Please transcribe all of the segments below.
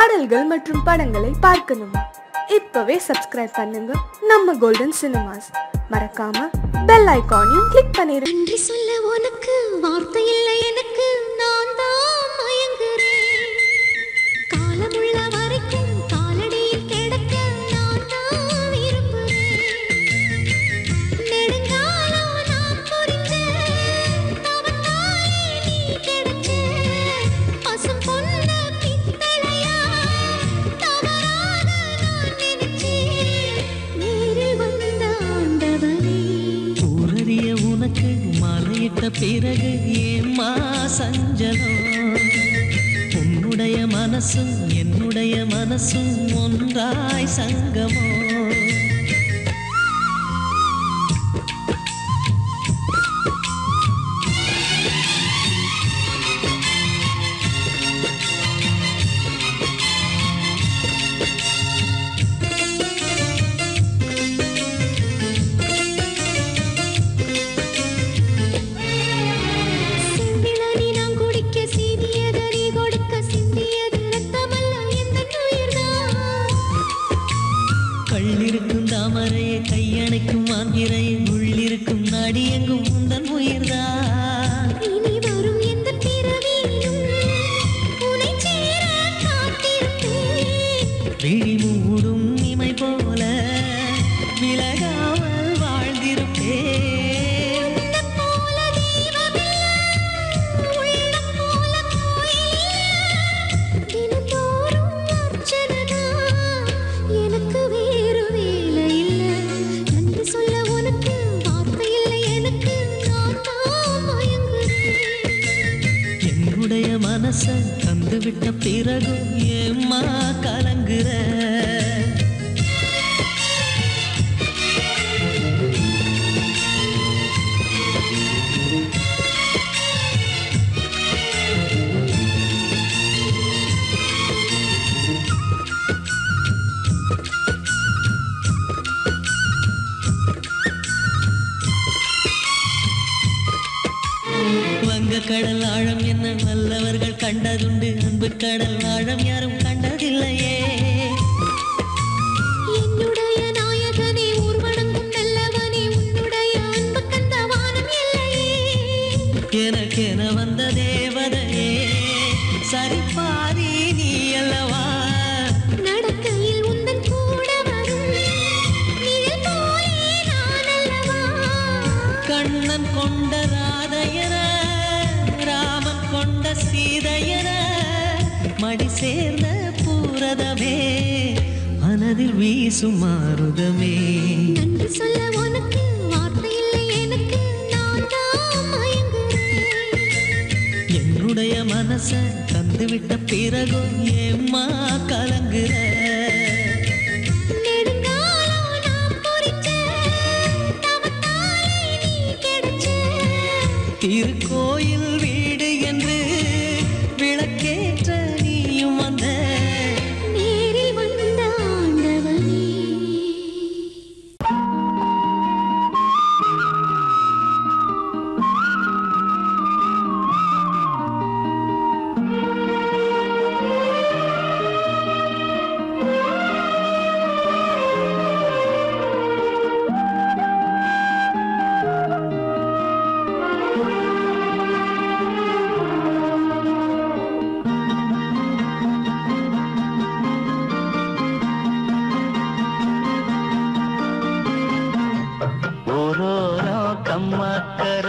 பாடல்கள் மற்றும் படங்களை பார்க்கணுமா? இப்பவே சப்ஸ்கிரைப் பண்ணுங்க நம்ம கோல்டன் சினிமாஸ். மறக்காம பெல் ஐகானையும் கிளிக் பண்ணிருங்க. நன்றி சொல்ல உனக்கு வார்த்தை இல்லை எனக்கு, நான் தான் மயங்குறேன். காலமுள்ள வரைக்கும் காலடியில் கிடக்க நான் தான் விரும்புறேன். நெடுங்காலம் நான் புரிஞ்சேன், தவத்தாலே நீ கிடைச்ச பசும் பொன்ன பித்தளையா தவறாக நான் நினைச்சேன். நேரில் வந்த ஆண்டவனே, ஊரறிய உனக்கு மாலையிட்ட பிறகு ஏம்மா சஞ்சலம்? உன்னுடைய மனசும் என்னுடைய மனசும் ஒன்றாய் சங்கமோ? செந்திளனி நான் குடிக்க சீனியது நீ கொடுக்க சிந்தியது ரத்தமல்ல எந்த உயிர்தான். கள்ளிருக்கும் தாமரையை கையணைக்கும் மாந்திரையை உள்ளிருக்கும் நாடி எங்கும் உந்தன் உயிர்தான். இனி வரும் எந்த பிறவியிலும் உன்னை சேர காத்திருப்பேன். விழி மூடும் இமை போல விலகாமல் வாழ்ந்திருப்பேன். உன்னைப் போல தெய்வமில்லை, உள்ளம் போல கோயிலில்லை. தினந்தோறும் அர்ச்சனைதான், எனக்கு வேறு வேலை இல்லை. நன்றி சொல்ல உனக்கு வார்த்தை இல்லை எனக்கு, நான் தான் மயங்குறேன். என்னுடைய மனச தந்துவிட்ட பிறகும் ஏம்மா கலங்குற? வங்க கடல் ஆழம் என்ன வல்லவர்கள் கண்டதுண்டு, அன்பு கடல் ஆழம் யாரும் கண்டதில்லையே. என்னுடைய நாயகனே, ஊர்வனங்கும் நல்லவனே, உன்னுடைய அன்பு கண்ட வானம் எல்லையே. எனக்கென வந்த தேவதையே சரிபாதி நீ அல்லவா? நடக்கையில் உந்தன் கூட வரும் நிழல் போலே நான் அல்லவா? கண்ணன் கொண்ட ராதையர ராமன் கொண்ட சீதையர மடி சேர்ந்த பூரதமே மனதில் வீசும் மாருதமே. நன்றி சொல்ல உனக்கு வார்த்தை இல்லை எனக்கு, நான் தான் மயங்குறேன். என்னுடைய மனச தந்துவிட்ட பிறகும் ஏம்மா கலங்குற? நெடுங்காலம் நான் புரிஞ்சேன், தவத்தாலே நீ கிடைச்ச திருக்கோயில் வீடு என்று விளக்கேற்ற நீயும் வந்த. நேரில் வந்த ஆண்டவனே. ஓரோரோ கம்மாக்கர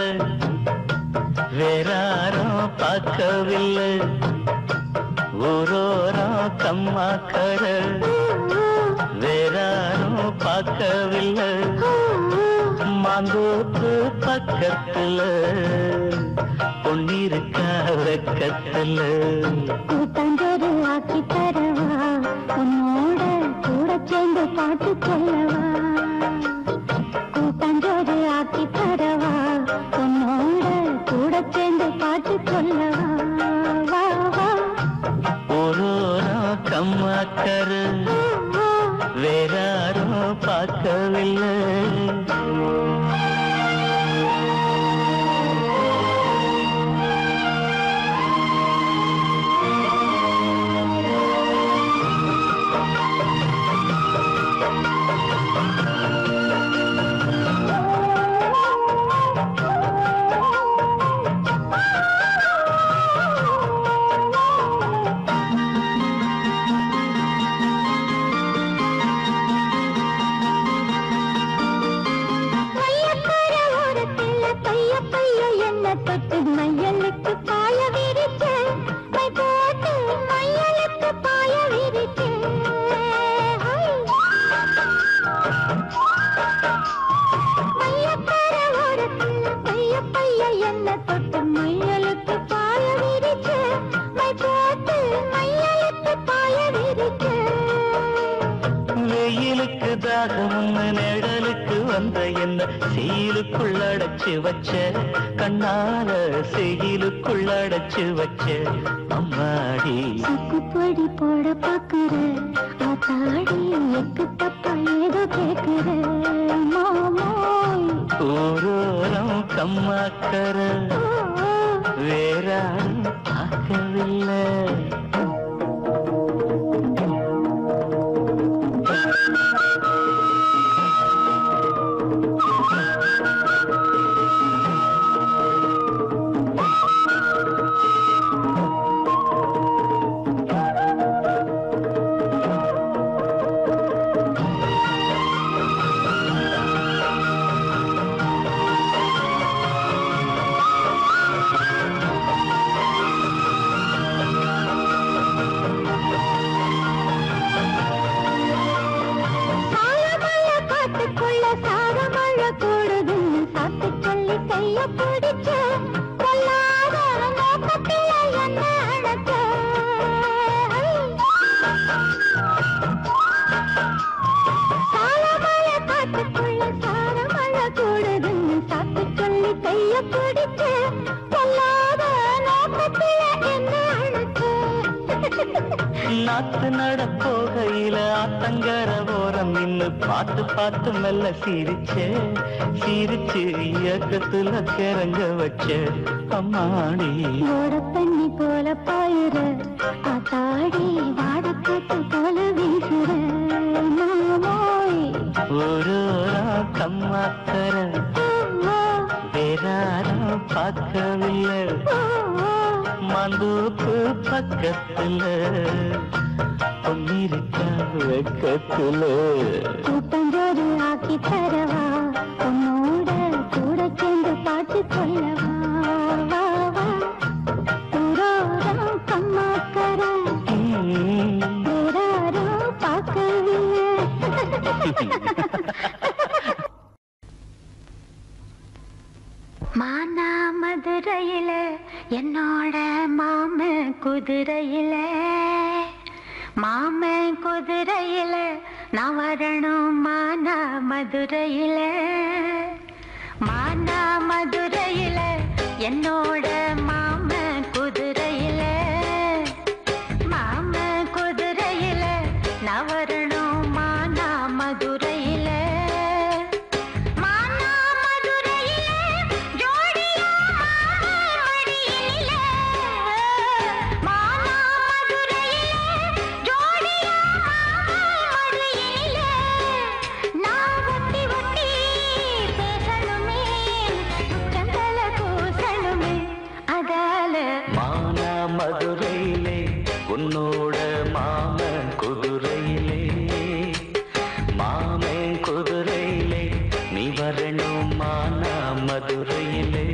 வேறாரோ பார்க்கவில்லை. ஓரோரோ கம்மாக்கர வேறாரோ பார்க்கவில்லை. மாந்தோப்பு பக்கத்துல பொன்னிருக்க வெக்கத்துல. கூட்டாஞ்சோறு ஆக்கி தரவா, உன்னோட கூட சேர்ந்து பாட்டு சொல்லவா? கூட்டாஞ்சோறு ஆக்கி தரவா, உன்னோட கூட சேர்ந்து பாட்டு சொல்லவா? வா வா ஓரோரோ கம்மாக்கர வேறாரோ பார்க்கவில்லை. தாகமுன்னு நிழலுக்கு வந்த என்ன செயலுக்குள் அடைச்சு வச்ச கண்ணால செயலுக்குள் அடைச்சு வச்ச அம்மாடி சுக்குப்பொடி போட பாக்குற ஆத்தாடி எக்கு தப்பா ஏதோ கேக்குற மாமோய் ஊரோரம் கம்மாக்கர வேறாரும் பார்க்கவில்லை நாத்து நடப்போகையில ஆத்தங்கர ஓரம் நின்னு பார்த்து பார்த்து மெல்ல சிரிச்சே சிரிச்சு இயக்கத்துல கிறங்க வச்ச அம்மாடி ஓடப்பண்ணி போல பாயிர ஆத்தாடி வாடக்கட்டு போல வீசுற மாமோய் ஒரு கம்மாக்கர வேறாரும் பார்க்கவில்லை மந்தூப்பு பக்கத்துல பொன்னிருக்கா வெக்கத்துல கூட்டஞ்சோறு ஆக்கி தரவா உன்னோட கூட சேர்ந்து பாட்டு சொல்லவா வா வா ஊரோரம் கம்மாக்கர வேறாரும் பார்க்கவில்லை மானா மதுரையில என்னோட மாம குதிரையில நான் வரணும் மானா மதுரையில என்னோட மாம குதிரையில நான் வரணும் மானா மதுரையில மதுரையிலே உன்னோட மாமன் குதிரையிலே மாமன் குதிரையிலே நீ வரணும் மானா மதுரையிலே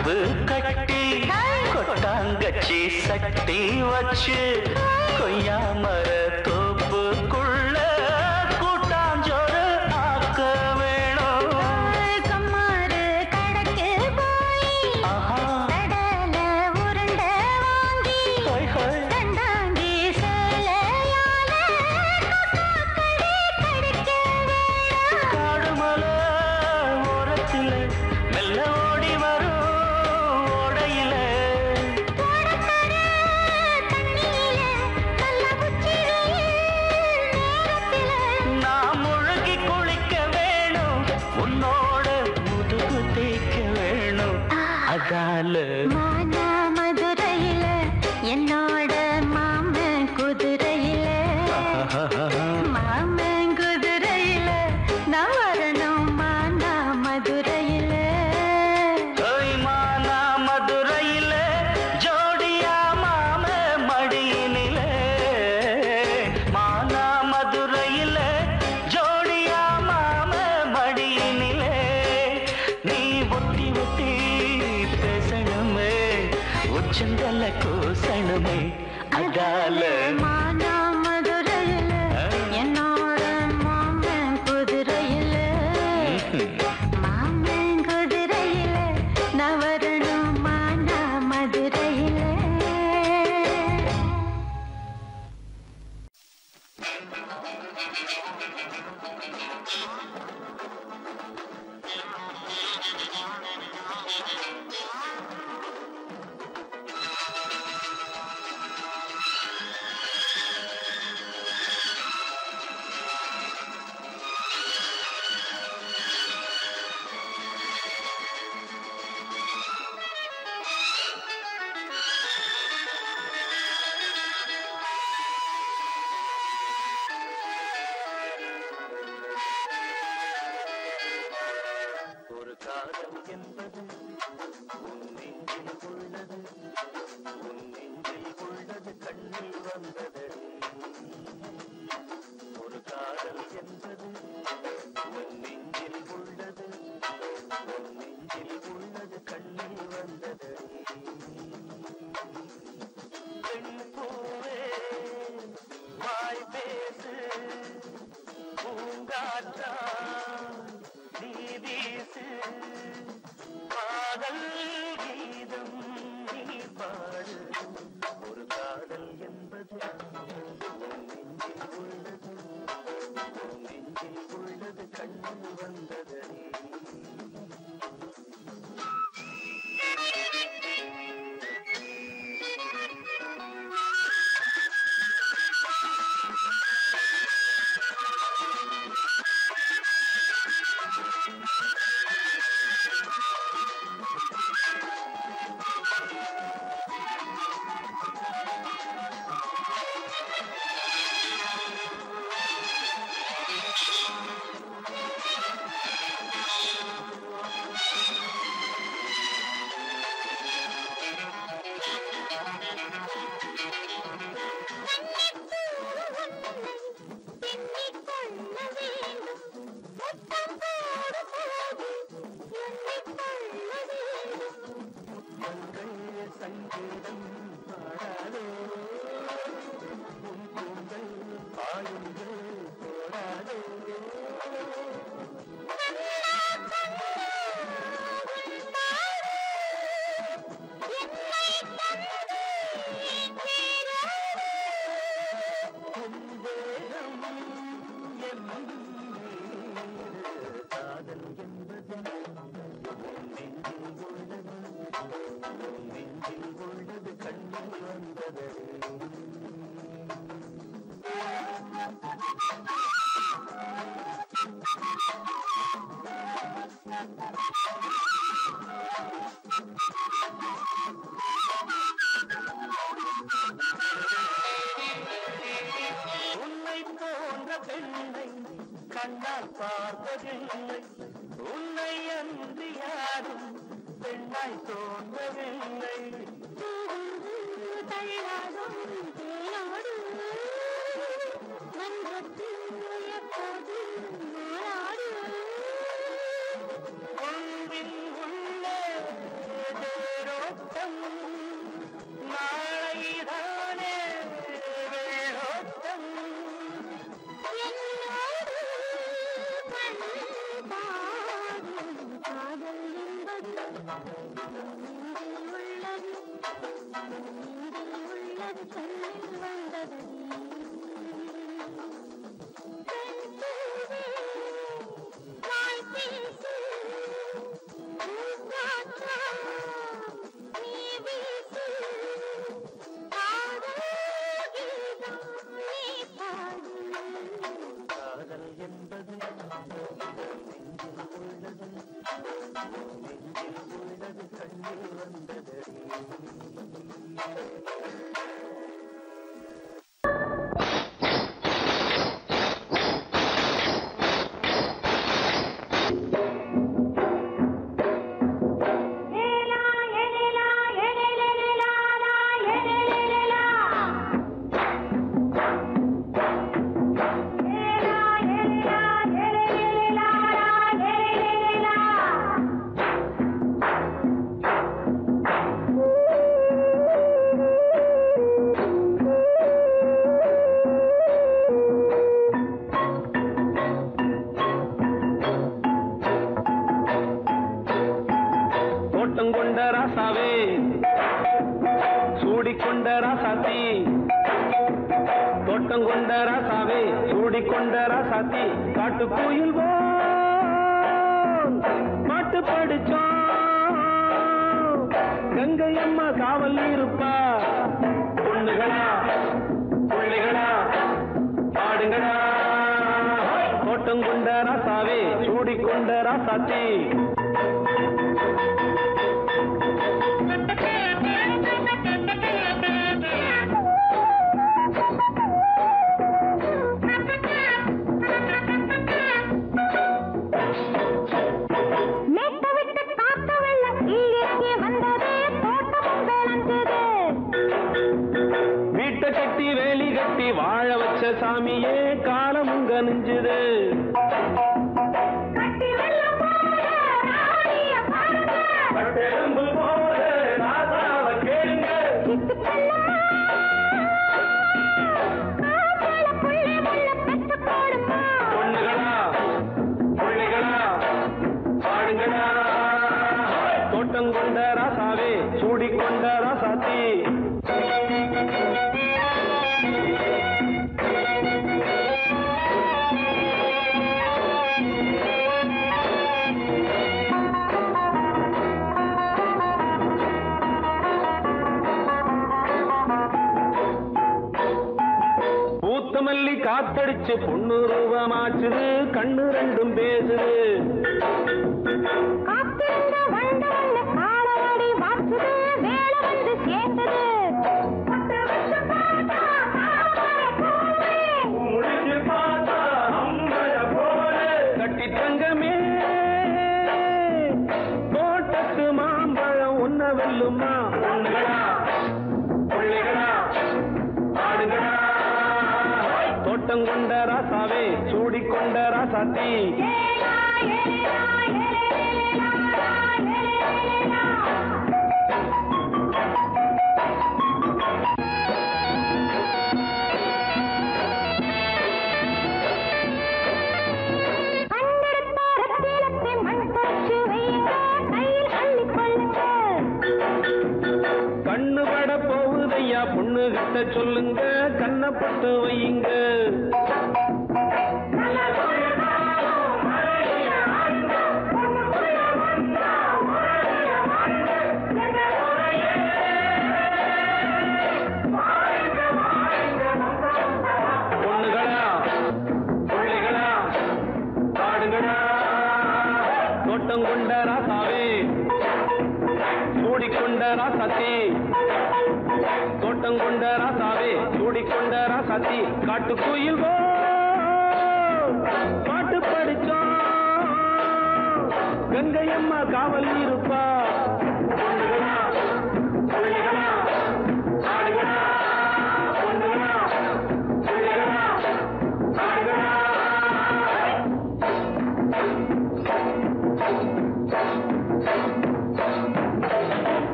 அடுப்பு கட்டி கொட்டாங்கச்சி சட்டி வச்சு கொய்யா மர தோப்புக்குள்ள கூட்டாஞ்சோறு ஆக்க வேணும். கம்மாறு கடக்கு போய் கடல உருண்ட வாங்கி கண்டாங்கி சேலையால கடிக்க வேணும். காடுமல ஓரத்தில மெல்ல ஓடி வரும் ஓடையில நான் முழுகி குளிக்க வேணும். உன்னோட முதுகு தேய்க்க வேணும். அதால மானா மதுரையில என்னோட மாமன் குதிரையில மாமன் குதிரையில நான் வரணும். மானா மதுரையில மானா மதுரையில ஜோடியா மாம மடியினிலே. மானா மதுரையில ஜோடியா மாம மடியினிலே. நீ ஒத்தி ஒத்தி பேசணுமே உச்சந்தல கூசணுமே. அதால மானா மதுரையில என்னோட மாமன் குதிரையில மாமன் குதிரையில நான் வரணும். மானா மதுரையில ஒரு காதல் என்பது உன் நெஞ்சில் உள்ளது. உன் நெஞ்சில் உள்ளது கண்ணில் வந்தது. ஒரு காதல் என்பது உன் நெஞ்சில் உள்ளது. உன் நெஞ்சில் உள்ளது கண்ணில் வந்தது. பெண் பூவே வாய் பேசு பூங்காற்றா நீ வீசு காதல் கீதம் நீ பாடு. ஒரு காதல் என்பது உன் நெஞ்சில் உள்ளது. உன் நெஞ்சில் உள்ளது கண்ணில் வந்தது. சங்கீதம் பாடாதோ உன் கூந்தல் பாயுங்கள் போடாதோ. காதல் என்பது உன் நெஞ்சில் உள்ளது. உன் நெஞ்சில் உள்ளது கண்ணில் வந்தது. உன்னை போன்ற பெண்ணை கண்ணால் பார்த்ததில்லை. உன்னை அன்றி யாரும் பெண்ணாய் தோன்றவில்லை. தள்ளாடும் தேனோடு மன்றத்தில் எப்போதும் நாளாடு. கொம்பின் உள்ளே ஏதோ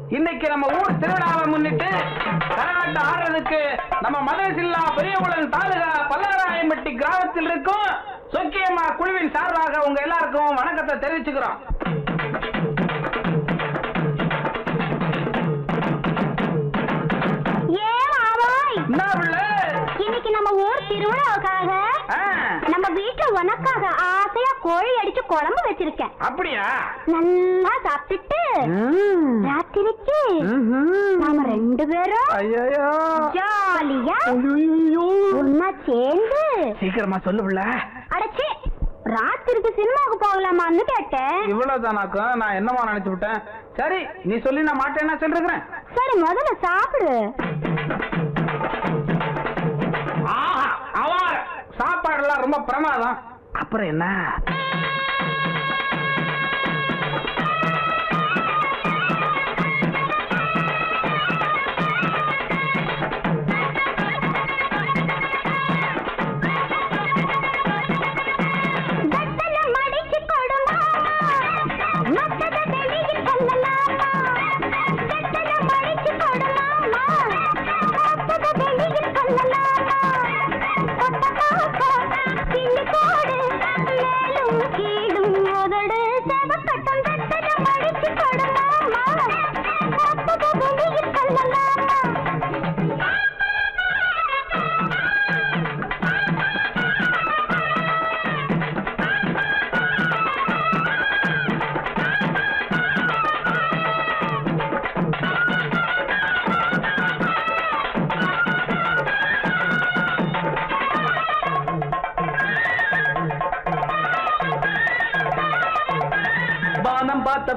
இன்னைக்கு நம்ம ஊர் திருவிழாவை முன்னிட்டு கரகாட்டம் ஆடுறதுக்கு நம்ம மதுரை பெரியகுளம் தாலுகா பல்லவராயம்பட்டி கிராமத்தில் இருக்கும் சொக்கியம்மா குழுவின் சார்பாக உங்க எல்லாருக்கும் வணக்கத்தை தெரிவிச்சுக்கிறோம். இன்னைக்கு நம்ம ஊர் திருவிழாவுக்காக நம்ம வீட்டுல உனக்காக ஆசையா கோழி அடிச்சு குழம்பு வச்சிருக்கேன். அப்படியா? நல்லா சாப்பிட்டுட்டு ராத்திரிக்கு நாம 2 பேரும் ஜாலியா ஒன்னா சேர்ந்து சீக்கிரமா சொல்லுவில்ல. அடச்சி ராத்திரிக்கு சினிமாவுக்கு போகலாமான்னு கேட்டேன். இவ்வளவுதானாக்கும் நான் என்னமா நினைச்சு விட்டேன். சரி நீ சொல்லி நான் மாட்டேன்னா சொல்றேன். சரி முதல்ல சாப்பிடு. சாப்பாடுலாம் ரொம்ப பிரமாதம். அப்புறம் என்ன?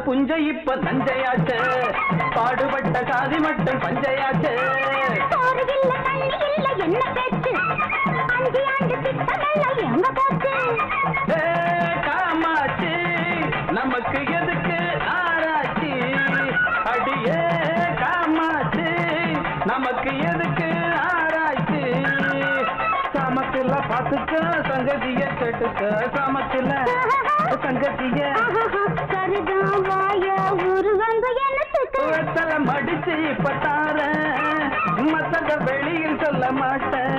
புஞ்சை இப்ப நஞ்சையாச்சு, பாடுபட்ட சாதி மட்டும் பஞ்சையாச்சு. காமாச்சு நமக்கு எதுக்கு ஆராய்ச்சி, அடியே காமாச்சு நமக்கு எதுக்கு ஆராய்ச்சி. சமத்துல பாத்துக்க சங்கதிய கேட்டுக்க, சமத்துல சங்கதிய மடிச்சு இப்ப தார மத்தத வெளியில் சொல்ல மாட்டேன்.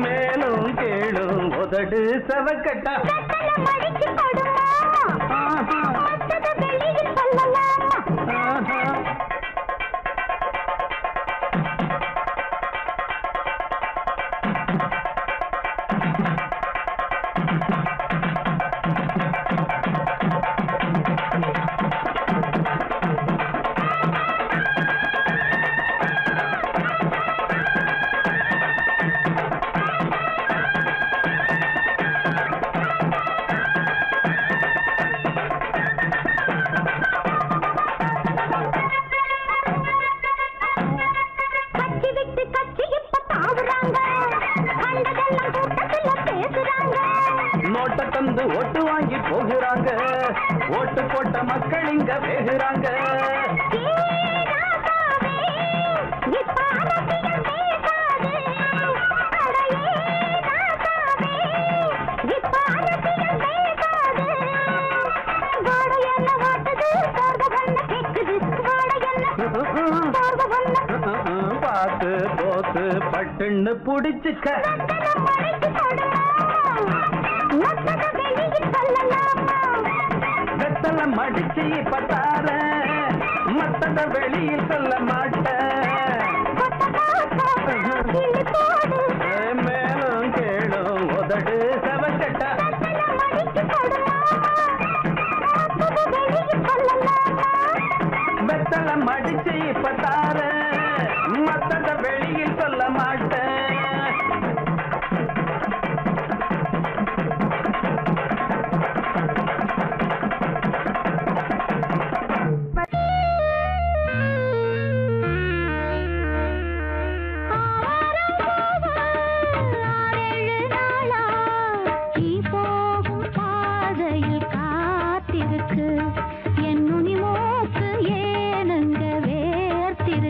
மேலும் கேளும் உதடு சவக்கட்டா ஓட்டு வாங்கி போகிறாங்க, ஓட்டு போட்ட மக்கள் இங்க வேகுறாங்க. பார்த்து போத்து பட்டுன்னு புடிச்சுக்க, வெத்தல மடிச்சு பத்தார மத்தத வெளியில் சொல்ல மாட்டேன். மேலும் கேளும் உதடு சவக்கட்டா வெத்தல மடிச்சு பத்தார மத்தத வெளியில் சொல்ல மாட்டேன். என் நுனி மூக்கு ஏனுங்க வேர்த்திரு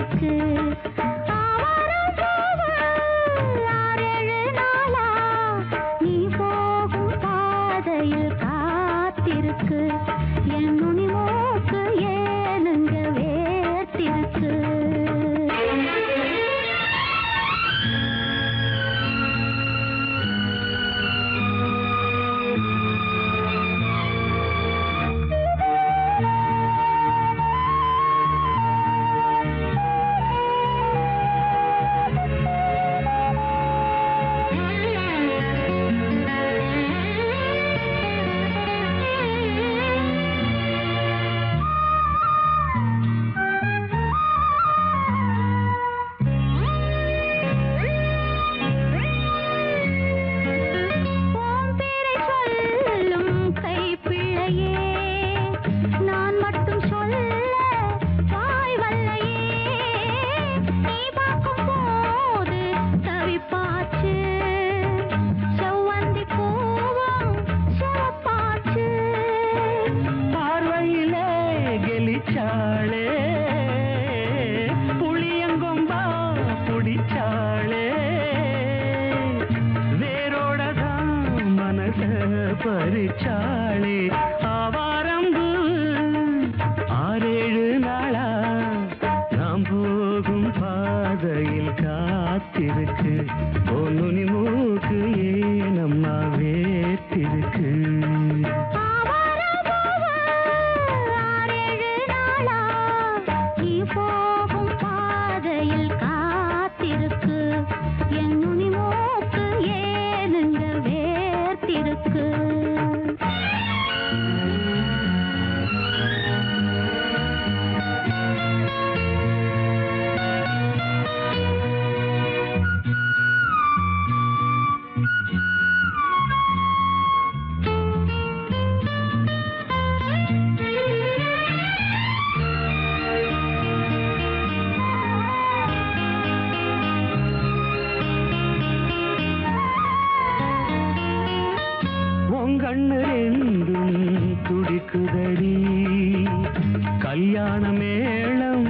கல்யாண மேளம்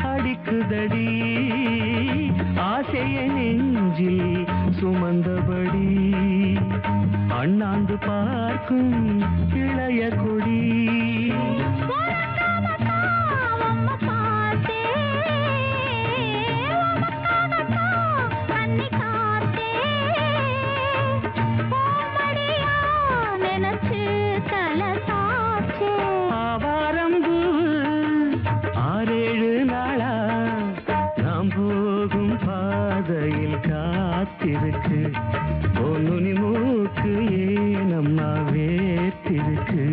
அடிக்குதடி ஆசைய நெஞ்சில் சுமந்தபடி அண்ணாந்து பார்க்கும் இளைய கொடி காத்திருக்கு பொன்னுனி மூக்கு ஏனம்மா வேத்திருக்கு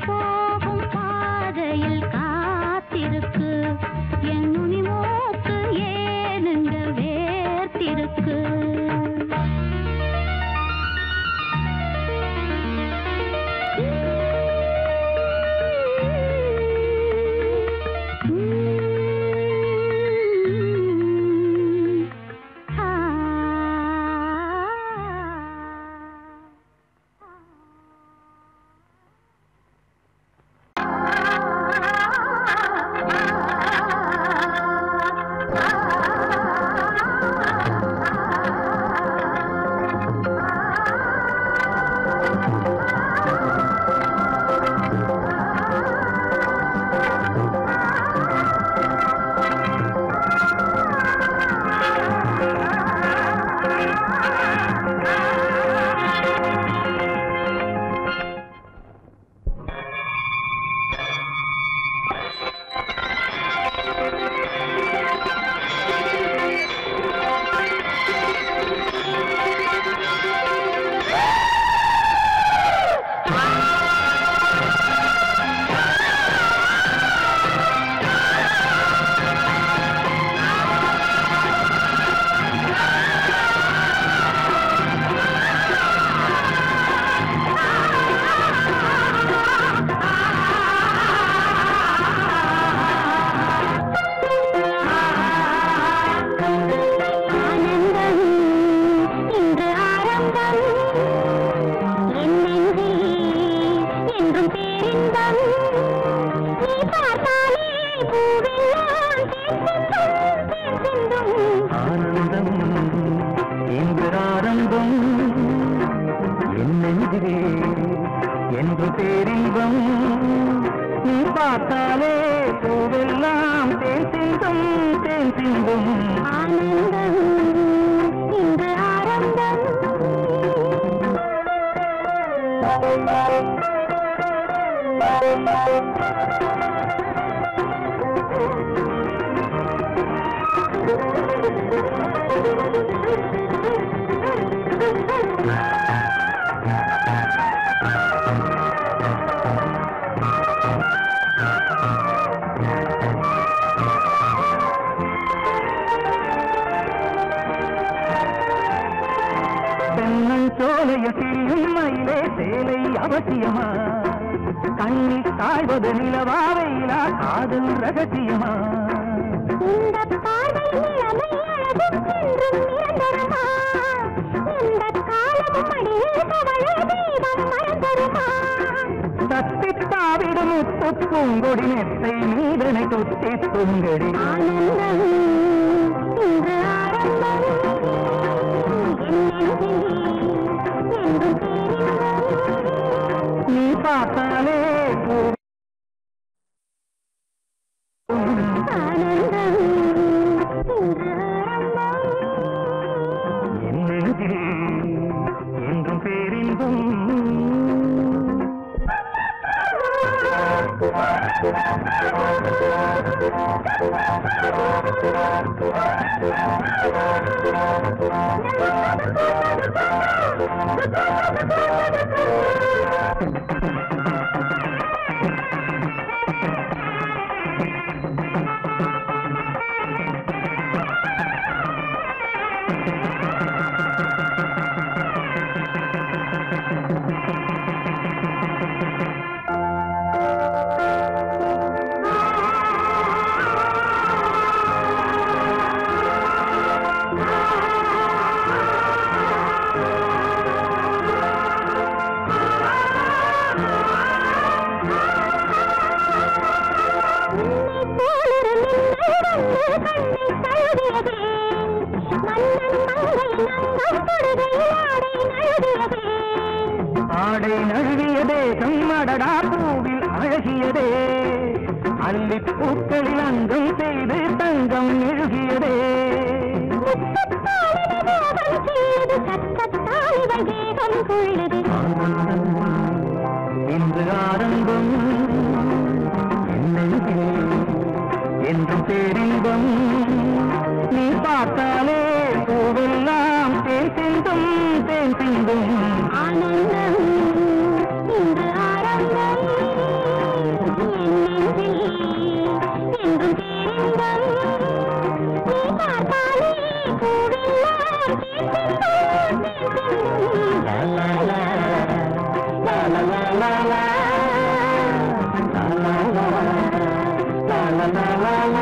போகும் பாதையில் காத்திருக்கு என் நுனி மூக்கு ஏனுங்க வேர்த்திருக்கு ஆனந்தம் இன்று ஆரம்பம் என் நெஞ்சிலே என்று பேரின்பம் நீ பார்த்தாலே பூவெல்லாம் தேன் சிந்தும் தேன் சிந்தும் ஆனந்தம் இன்று ஆரம்பம் சோலையில் திரியும் மயிலே சேலை அவசியமா கண்ணில் தாழ்வது நிலவாவையிலா காதல் ரகசியமா இந்த பார்வை இளமை அழகும் என்றும் நிரந்தரமா இந்த காலமும் அடியில் கவலை தெய்வம் மறந்தருமா தத்தித்தாவிடும் பூங்கொடி நெத்தை நீதனை தொத்தி துங்கடி ஆனந்தம் இன்று ஆரம்பம் நீ பார்த்தாலே ஆனந்தம் இன்று ஆரம்பம் என் நெஞ்சில் என்றும் பேரின்பம் ஆடை நழுவியதே கம்மடடா பூவில் அழகியதே அல்லிப்பூக்களில் அங்கம் செய்து தங்கம் எழுகியதே இன்று ஆரம்பம் என்றும் பேரின்பம் நீ பார்த்தாலே பூவெல்லாம் தேன் சிந்தும் தேன் சிந்தும் ஆனந்தம் இன்று ஆரம்பம் என்றும் பேரின்பம் நீ பார்த்தாலே பூவெல்லாம் தேன் சிந்தும் தேன் சிந்தும் லா லா லா லா லா லா லா லா la la la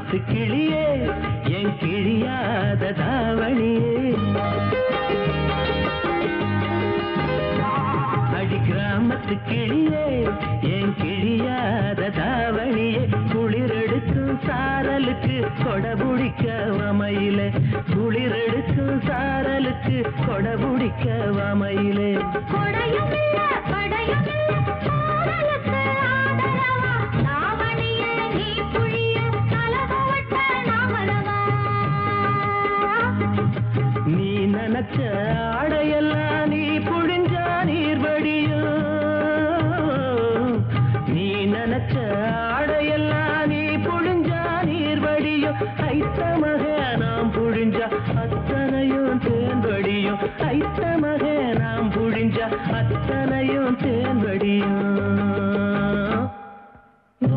கிராமத்து கிளியே என் கிழியாத தாவணியே அடி கிராமத்து கிளியே என் கிழியாத தாவணியே குளிரெடுக்கும் சாரலுக்கு கொடபுடிக்க வமையிலே குளிரெடுக்கும் சாரலுக்கு கொடபுடிக்க வமையிலே நீ நினைச்ச ஆடையெல்லாம் நீ புழிஞ்சா நீர் வடியும் நீ நினைச்ச ஆடையெல்லாம் நீ புழிஞ்சா நீர் வடியும் ஐத்தமக நாம் புழிஞ்சா அத்தனையும் தேன் வடியும் ஐத்தமக நாம் புழிஞ்சா அத்தனையும் தேன் வடியும்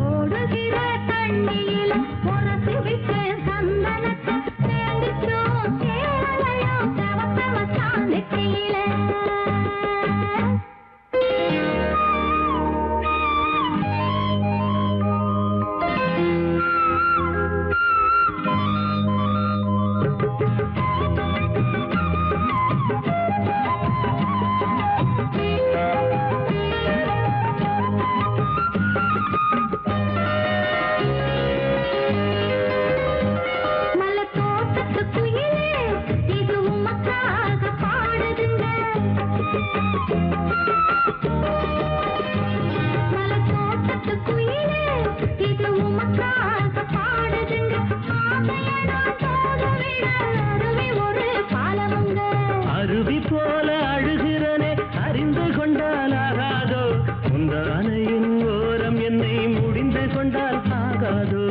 ஓடுகிற தண்ணியில உரசி விட்டு சந்தனத்தை சேர்ந்துச்சோம் சேவலையும் செவத்த வச்சான் நெற்றியில அருவி போல அழுகிறனே அறிந்து கொண்டால் ஆகாதோ உந்தானையின் ஓரம் என்னை முடிந்து கொண்டால் ஆகாதோ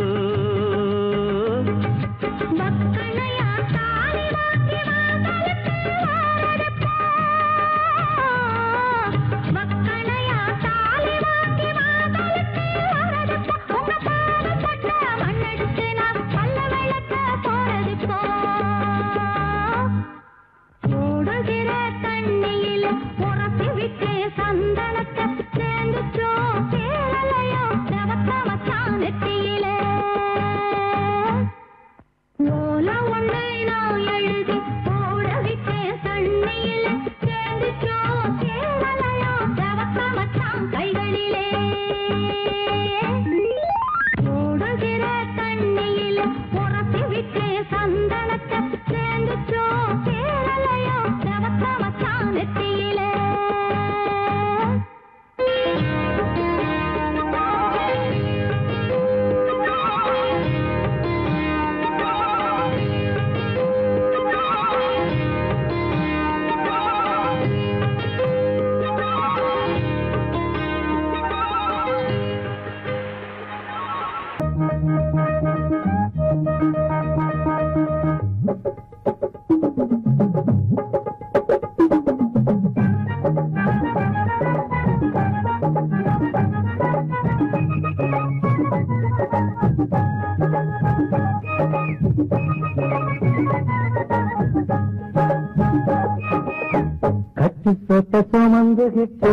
சொட்ட சுமந்துகிட்டு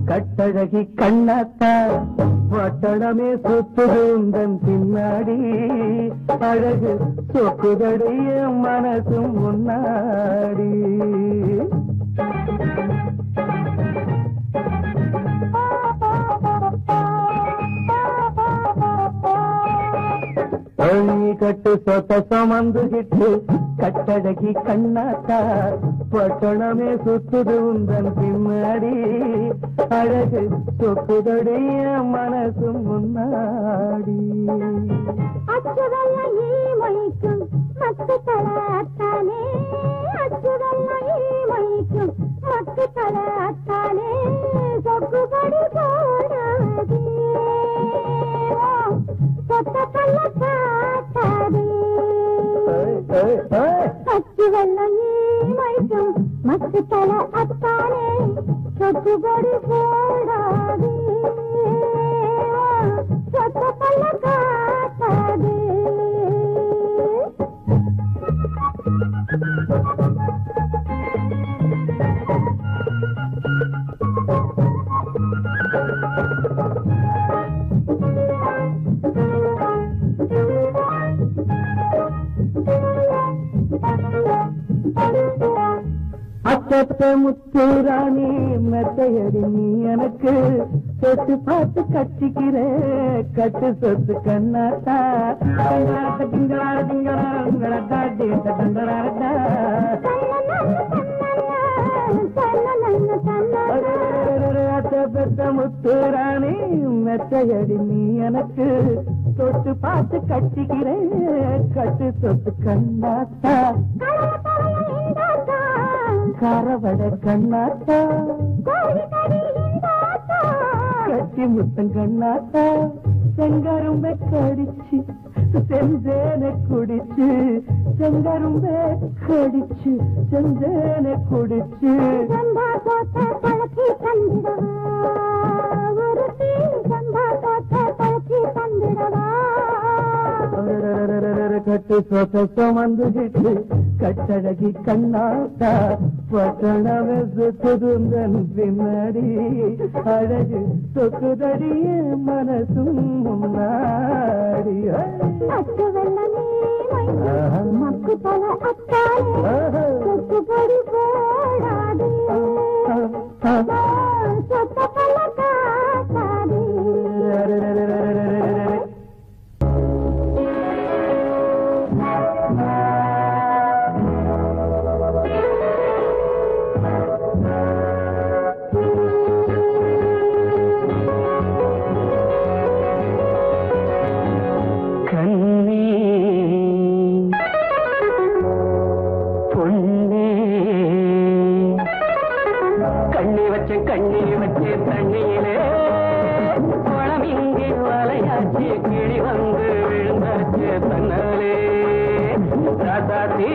கட்டழகி கண்ணாத்தா வட்டணமே சுத்துதூந்தன் பின்னாடி அழகு சொக்குதடைய மனசும் முன்னாடி கட்டு சொட்ட சுமந்துகிட்டு கட்டழகி கண்ணாத்தா பட்டணமே சுத்துது உந்தன் பின்னாடி அழகு சொக்குதடைய மனசும் முன்னாடி அச்சுதல்ல ஈமைக்கும் மத்து தலாத்தானே அச்சுதல்ல ஈமைக்கும் மத்து தலாத்தானே சொக்குபடி போடாதே சொத்த கல்ல காட்டாதே அச்சுதல்ல ஈமைக்கும் மத்து தல அத்தானே சொக்குபடி போடாதே சொத்த கல்ல காட்டாதே மெத்தையடி நீ எனக்கு தொட்டு பார்த்து கட்டிக்கிற கட்டு சொத்து கண்ணாத்தா பெத்த முத்துராணி மெத்தையடி நீ எனக்கு தொட்டு பார்த்து கட்டிக்கிறேன் கட்டு சொத்து கண்ணாத்தா கரவட கண்ணாத்தா கட்டி முத்தம் கண்ணாத்தா செங்கரும்பை கடிச்சு செஞ்சேனை குடிச்சு செங்கரும்பை கடிச்சு செஞ்சேனை குடிச்சு கட்டு சொத்த சுமந்துகிட்டு கட்டழகி கண்ணாத்தா பட்டணமே சுத்துதுந்தன் பின்னாடி அழகு சொக்குதடிய மனசும் முன்னாடி மக்கு பல அத்தாடி போடாது சொத்த பல காத்தாடி கண்ணி வச்சு தண்ணியிலே குளம் இங்கே வலையாச்சு கிளி வந்து விழுந்தாச்சு தன்னாலே ராசாத்தி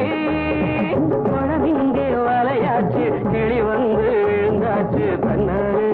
குளம் இங்கே வலையாச்சு கிளி வந்து விழுந்தாச்சு தன்னாலே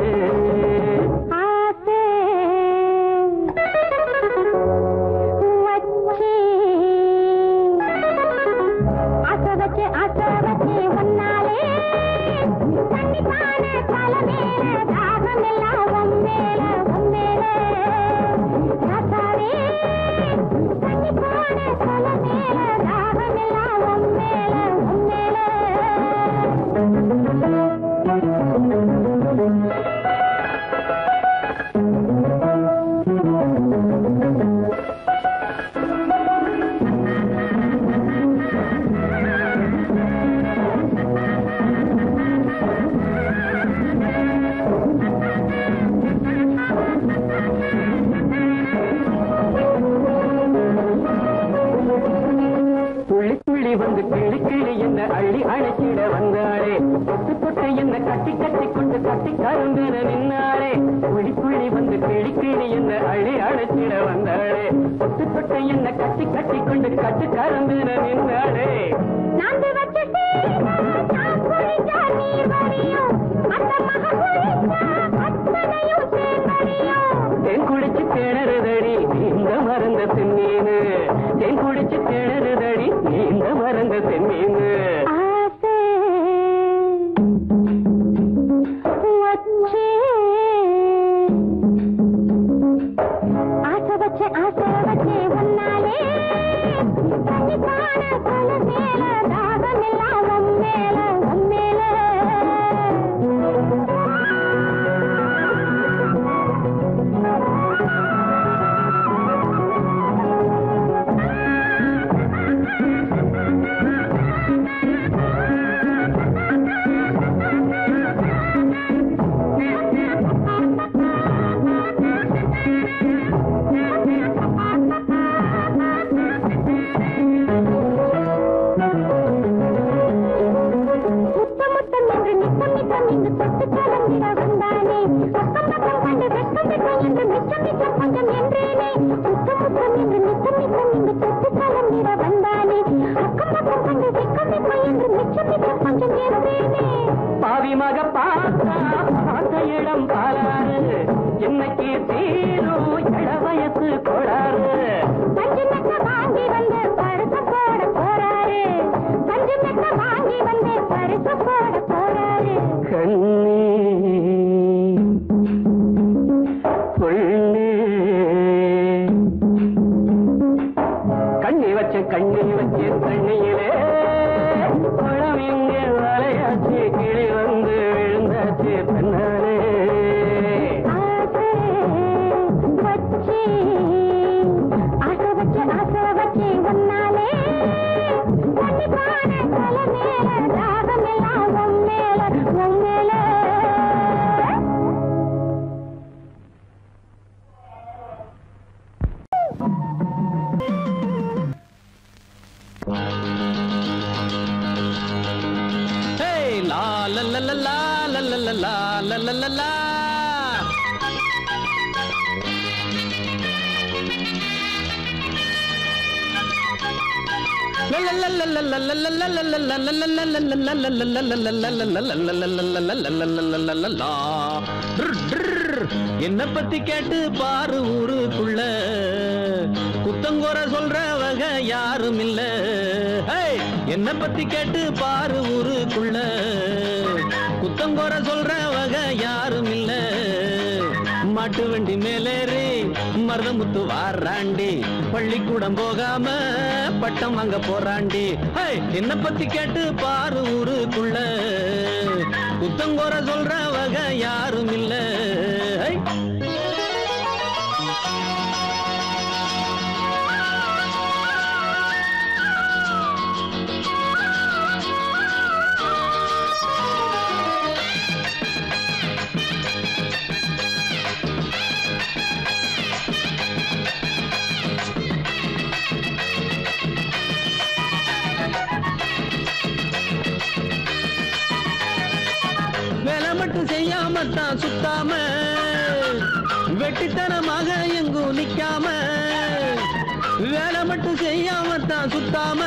வந்து கிளி கிளி என்ன அள்ளி அழைச்சிட வந்தாளே தொட்டு தொட்டு என்ன கட்டி கட்டி கொண்டு கட்டி கருந்தின நின்னாளே புள்ளி புள்ளி வந்து கிளி கிளி என்ன அள்ளி அழைச்சிட வந்தாளே தொட்டு தொட்டு என்ன கட்டி கட்டி கொண்டு கட்டி கருந்தின நின்னாளே தேன் குடிச்சு திணறுதடி இந்த மறந்த செம்மீனு தேன் குடிச்சு திணறுதடி இந்த மறந்த செம்மீனு பாவி மக பார்த்த இடம் பாலாறு என்னைக்கு தீரும் இள வயசு கோளாறு வாங்கி வந்து பரிசு போட போறாரு வாங்கி வந்து பரிசு போட போறாரு கண்ணி வச்சு தண்ணியிலே குளம் இங்கே வலையாச்சு கிளி வந்து விழுந்தாச்சு லா என்ன பத்தி கேட்டு பாரு ஊருக்குள்ள குத்தங்கோர சொல்ற வகை யாரும் இல்ல. என்ன பத்தி கேட்டு பாரு ஊருக்குள்ள குத்தங்கோர சொல்ற வகை யாரும் இல்ல. மாட்டு வண்டி மேலேறி மருதமுத்து வாராண்டி, பள்ளிக்கூடம் போகாம பட்டம் வாங்க போறாண்டி. என்ன பத்தி கேட்டு பாரு ஊருக்குள்ள குத்தங்கோர சொல்ற வகை யாரும் இல்ல. செய்யாமத்தான் சுத்தாம வெட்டித்தனமாக எங்கும் நிக்காம, வேலை மட்டும் செய்யாமத்தான் சுத்தாம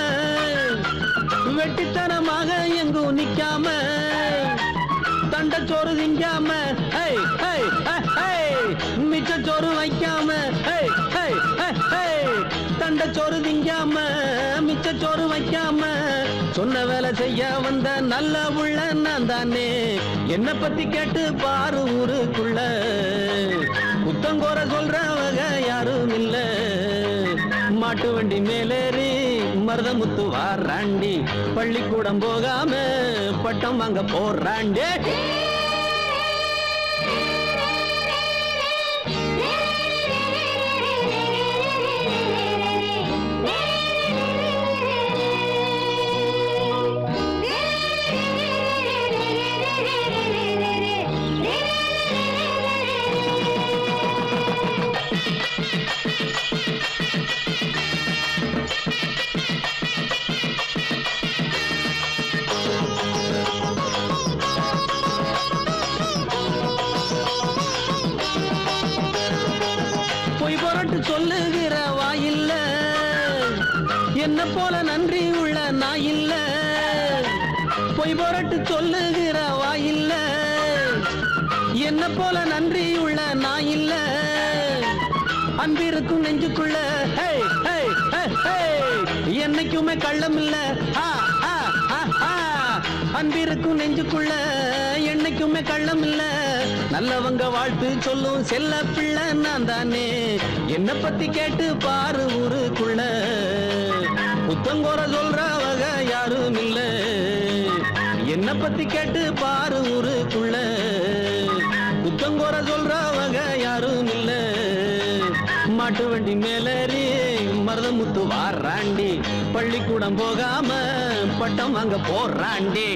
வெட்டித்தனமாக எங்கும் நிக்காம, தண்டச்சோறு திங்காம மிச்சச்சோறு வைக்காம, தண்டச்சோறு திங்காம மிச்சச்சோறு வைக்காம, சொன்ன வேலை செய்ய வந்த நல்ல உள்ள நான் தானே. என்ன பத்தி கேட்டு பாரு ஊருக்குள்ள குத்தங்கோர சொல்றவங்க யாரும் இல்ல. மாட்டு வண்டி மேலேறி மருதமுத்து வாராண்டி, பள்ளிக்கூடம் போகாம பட்டம் வாங்க போறாண்டி. சொல்லுகிற வாயில்ல என்ன போல நன்றி உள்ள நாயில்ல. பொய் பொரட்டு சொல்லுகிற வாயில்ல என்ன போல நன்றி உள்ள நாயில்ல. அன்பிருக்கும் நெஞ்சுக்குள்ள என்னைக்குமே கள்ளம் இல்ல. அன்பிருக்கும் நெஞ்சுக்குள்ள என்னைக்குமே கள்ளம் இல்ல. நல்லவங்க வாழ்த்து சொல்லும் செல்ல பிள்ளை நான் தானே. என்ன பத்தி கேட்டு பாரு ஊருக்குள்ள குத்தங்கோர சொல்றவங்க யாரும் இல்ல. என்ன பத்தி கேட்டு பாரு ஊருக்குள்ள குத்தங்கோர சொல்றவங்க யாரும் இல்ல. மாட்டு வண்டி மேலேறி மருதமுத்து வாராண்டி, பள்ளிக்கூடம் போகாம பட்டம் வாங்க போறாண்டி.